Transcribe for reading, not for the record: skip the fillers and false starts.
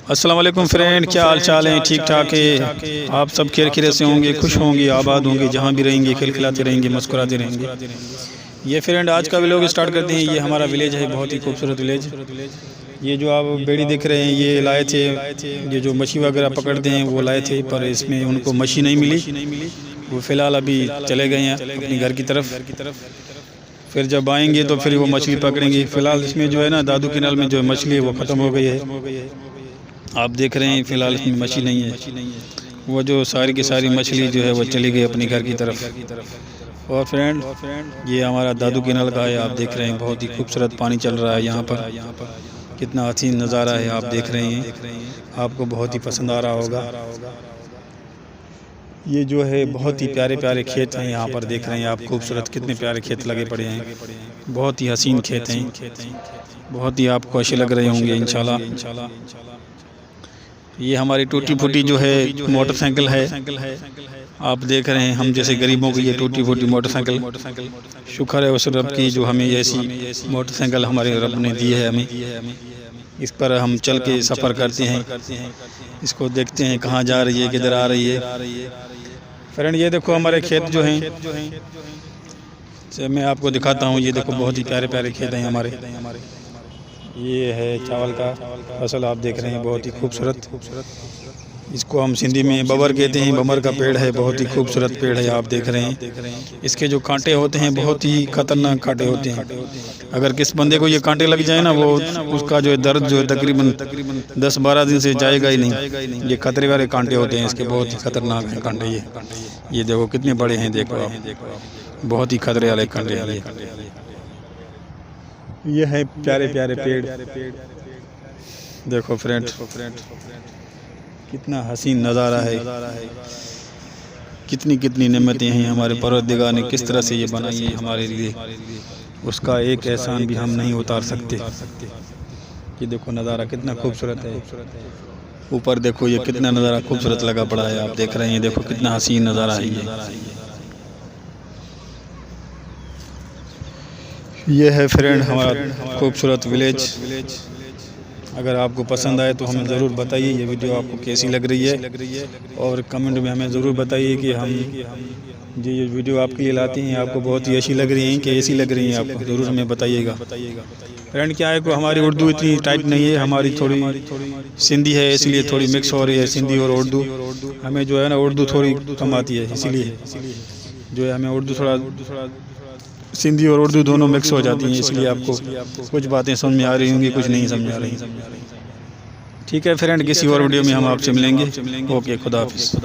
अस्सलाम वालेकुम फ्रेंड, क्या हाल चाल है? ठीक ठाक है? आप सब खैर से होंगे, खुश होंगे, आबाद होंगे, जहाँ भी रहेंगे खिलखिलाते रहेंगे, मुस्कुराते रहेंगे। ये फ्रेंड आज का व्लॉग स्टार्ट करते हैं। ये हमारा विलेज है, बहुत ही खूबसूरत विलेज। ये जो आप बेड़ी देख रहे हैं ये लाए थे, ये जो मछली वगैरह पकड़ते हैं वो लाए थे, पर इसमें उनको मछली नहीं मिली। वो फ़िलहाल अभी चले गए हैं अपने घर की तरफ। फिर जब आएंगे तो फिर वो मछली पकड़ेंगे। फ़िलहाल इसमें जो है ना दादू के नल में जो मछली है वो ख़त्म हो गई है। आप देख रहे हैं फ़िलहाल इसमें मछली नहीं है। वो जो सारी की सारी मछली जो है वो चली गई अपने घर की तरफ। और फ्रेंड ये हमारा दादू के नल का है, आप देख रहे हैं बहुत ही खूबसूरत पानी चल रहा है यहाँ पर। कितना हसीन नज़ारा है, आप देख रहे हैं, आपको बहुत ही पसंद आ रहा होगा। ये जो है बहुत ही प्यारे प्यारे खेत हैं यहाँ पर, देख रहे हैं आप खूबसूरत कितने प्यारे खेत लगे पड़े हैं। बहुत ही हसीन खेत हैं, बहुत ही आपको अच्छे लग रहे होंगे इंशाल्लाह। ये हमारी टूटी फूटी जो है मोटरसाइकिल है, आप देख रहे हैं। हम जैसे गरीबों को ये टूटी फूटी मोटरसाइकिल, शुक्र है उस रब की जो हमें ऐसी मोटरसाइकिल हमारे रब ने दी है हमें। इस पर हम चल के सफ़र करते हैं, इसको देखते हैं कहाँ जा रही है, किधर आ रही है। फ्रेंड ये देखो हमारे खेत जो हैं, मैं आपको दिखाता हूँ। ये देखो बहुत ही प्यारे प्यारे खेत हैं हमारे। ये है चावल का फसल, आप देख रहे हैं, बहुत ही खूबसूरत। इसको हम सिंधी में बबर कहते हैं। बबर का पेड़ है, बहुत ही खूबसूरत पेड़ है, आप देख रहे हैं। इसके जो कांटे होते हैं बहुत ही खतरनाक कांटे होते हैं। अगर किस बंदे को ये कांटे लग जाए ना, वो उसका जो है दर्द जो है तकरीबन 10-12 दिन से जाएगा ही नहीं। ये खतरे वाले कांटे होते हैं इसके, बहुत ही खतरनाक हैं कांटे ये देखो कितने बड़े हैं, देखो आप, बहुत ही खतरे वाले कांटे हैं। ये है प्यारे प्यारे पेड़, देखो फ्रेंड कितना हसीन नज़ारा है। कितनी नेमतें हैं हमारे परवरदिगार ने किस तरह से ये बनाई है हमारे लिए, उसका एक एहसान भी हम नहीं उतार सकते। ये देखो नज़ारा कितना खूबसूरत है। ऊपर देखो ये कितना नज़ारा खूबसूरत लगा पड़ा है, आप देख रहे हैं। देखो कितना हसीन नज़ारा है ये है फ्रेंड हमारा खूबसूरत विलेज। अगर आपको पसंद आए तो हमें ज़रूर बताइए ये वीडियो आपको कैसी लग रही है, और कमेंट में हमें ज़रूर बताइए कि हम जो ये वीडियो आपके लिए लाते हैं आपको बहुत ही अच्छी लग रही हैं कि ऐसी लग रही हैं, आपको ज़रूर हमें बताइएगा। फ्रेंड क्या है को हमारी उर्दू इतनी टाइट नहीं है, हमारी थोड़ी सिंधी है, इसलिए थोड़ी मिक्स हो रही है सिंधी और उर्दू। हमें जो है ना उर्दू थोड़ी कम आती है, इसीलिए जो है हमें उर्दू थोड़ा सिंधी और उर्दू दोनों मिक्स हो जाती हैं, इसलिए आपको कुछ बातें समझ में आ रही होंगी, कुछ नहीं समझ में आ रही। ठीक है फ्रेंड, किसी और वीडियो में हम आपसे मिलेंगे। ओके, खुदा हाफिज़।